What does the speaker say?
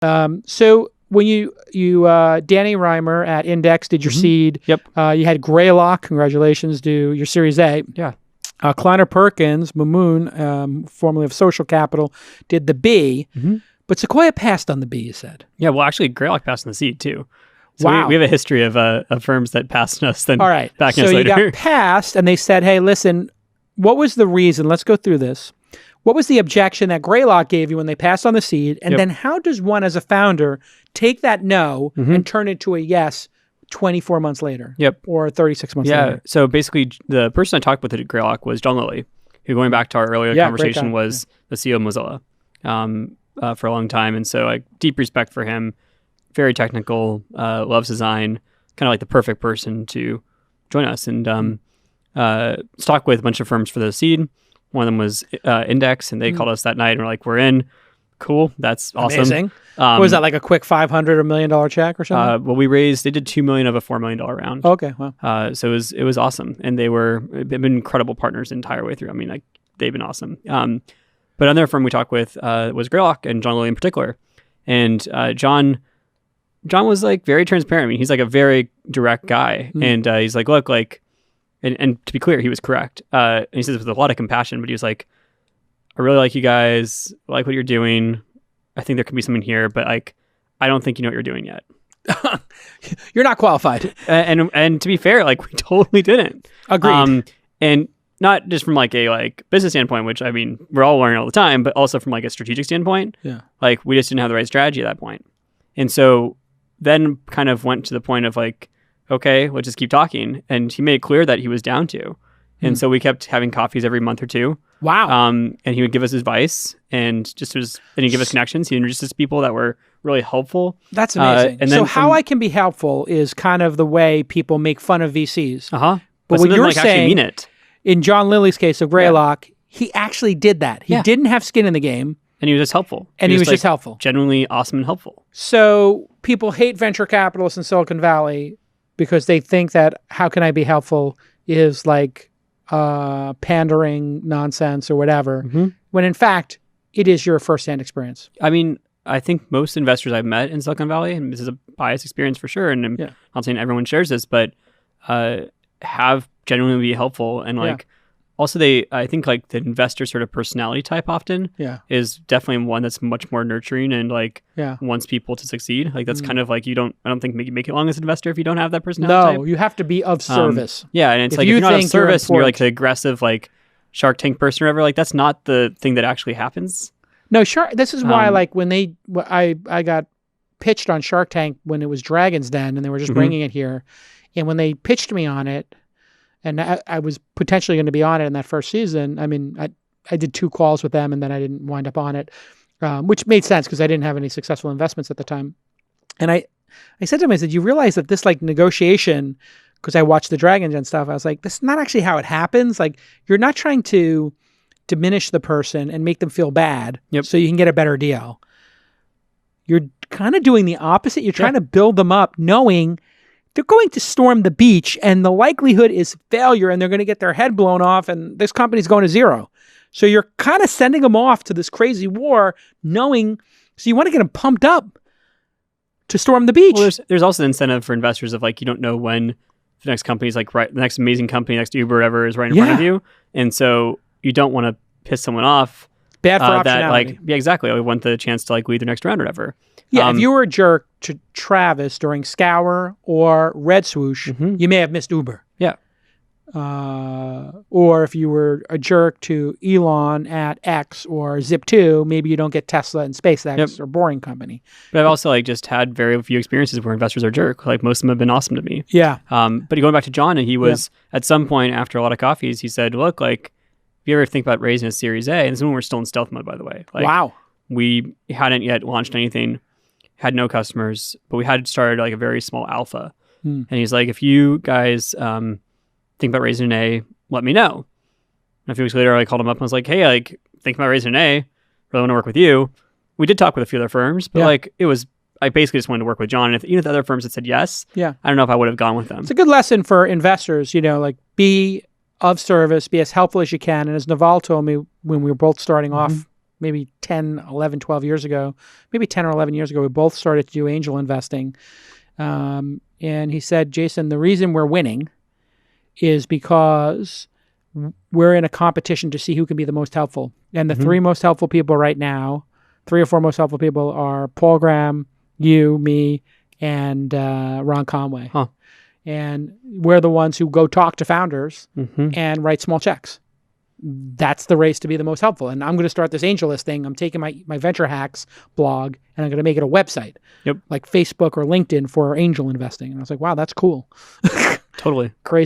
So when you Danny Reimer at Index did your seed. Yep. You had Greylock, congratulations, do your Series A. Yeah. Kleiner Perkins, Mamoon, formerly of Social Capital, did the B. But Sequoia passed on the B, you said. Yeah, well, actually, Greylock passed on the seed, too. So wow. we have a history of firms that passed us, then all right. backing us later. So you got passed, and they said, hey, listen, what was the reason? Let's go through this. What was the objection that Greylock gave you when they passed on the seed? And then how does one, as a founder, take that no and turn it to a yes 24 months later? Yep. Or 36 months later? Yeah, so basically, the person I talked with at Greylock was John Lilly, who, going back to our earlier conversation, was the CEO of Mozilla for a long time. And so, deep respect for him, very technical, loves design, kind of like the perfect person to join us. And talked with a bunch of firms for the seed. One of them was Index, and they called us that night, and we're like, we're in. Cool. That's awesome. Amazing. What was that, like a quick $500 or $1 million check or something? Well, they did $2 million of a $4 million round. Okay, wow. So it was awesome. And they've been incredible partners the entire way through. I mean, they've been awesome. But another firm we talked with was Greylock, and John Lilly in particular. And John was very transparent. I mean, he's a very direct guy. And he's like, look, and to be clear, he was correct. And he says it with a lot of compassion, but he was like, I really like you guys, I like what you're doing. I think there could be something here, but I don't think you know what you're doing yet. You're not qualified. And to be fair, we totally didn't. Agreed. And not just from a business standpoint, which I mean, we're all learning all the time, but also from a strategic standpoint. Yeah. We just didn't have the right strategy at that point. And so then kind of went to the point of okay, let's just keep talking. And he made it clear that he was down to. And so we kept having coffees every month or two. Wow. And he would give us advice and he'd give us connections. He introduced us to people that were really helpful. That's amazing. And so how I can be helpful is kind of the way people make fun of VCs. But what you're actually saying, mean it. In John Lilly's case of Greylock, he actually did that. He didn't have skin in the game. And he was just helpful. And he was just helpful. Genuinely awesome and helpful. So people hate venture capitalists in Silicon Valley because they think that how can I be helpful is pandering nonsense or whatever, when in fact, it is your firsthand experience. I mean, I think most investors I've met in Silicon Valley, and this is a biased experience for sure, and I'm not saying everyone shares this, but have genuinely be helpful. And also I think the investor sort of personality type often is definitely one that's much more nurturing and wants people to succeed. That's kind of I don't think you make it long as an investor if you don't have that personality type. You have to be of service. And it's if you're not of service and you're the aggressive Shark Tank person or whatever, that's not the thing that actually happens. No, this is why when I got pitched on Shark Tank when it was Dragon's Den and they were just bringing it here, and when they pitched me on it, and I was potentially going to be on it in that first season. I mean, I did 2 calls with them and then I didn't wind up on it, which made sense because I didn't have any successful investments at the time. And I said to him, I said, you realize that this negotiation, because I watched the Dragon Den stuff, I was like, this is not actually how it happens. You're not trying to diminish the person and make them feel bad so you can get a better deal. You're kind of doing the opposite. You're trying to build them up knowing they're going to storm the beach and the likelihood is failure and they're going to get their head blown off and this company's going to zero. So you're kind of sending them off to this crazy war knowing, so you want to get them pumped up to storm the beach. Well, there's also an incentive for investors of you don't know when the next company's the next amazing company, next Uber, whatever is right in front of you. And so you don't want to piss someone off. Bad for optionality. Exactly. We want the chance to lead the next round or whatever. Yeah, if you were a jerk to Travis during Scour or Red Swoosh, you may have missed Uber. Yeah. Or if you were a jerk to Elon at X or Zip2, maybe you don't get Tesla and SpaceX or Boring Company. But I've also just had very few experiences where investors are jerk. Most of them have been awesome to me. Yeah. But going back to John, and he was at some point after a lot of coffees, he said, look, if you ever think about raising a Series A, and this is when we're still in stealth mode, by the way. Wow. We hadn't yet launched anything. Had no customers, but we had started a very small alpha. And he's like, if you guys think about raising an A, let me know. And a few weeks later, I called him up and was like, hey, think about raising an A. Really want to work with you. We did talk with a few other firms, but it was, I basically just wanted to work with John. And even if the other firms had said yes, I don't know if I would have gone with them. It's a good lesson for investors, be of service, be as helpful as you can. And as Naval told me when we were both starting off maybe 10, 11, 12 years ago, maybe 10 or 11 years ago, we both started to do angel investing. And he said, Jason, the reason we're winning is because we're in a competition to see who can be the most helpful. And the three most helpful people right now, 3 or 4 most helpful people are Paul Graham, you, me, and Ron Conway. Huh. And we're the ones who go talk to founders and write small checks. That's the race to be the most helpful. And I'm going to start this AngelList thing. I'm taking my Venture Hacks blog and I'm going to make it a website. Yep. Like Facebook or LinkedIn for angel investing. And I was like, wow, that's cool. Totally. Crazy.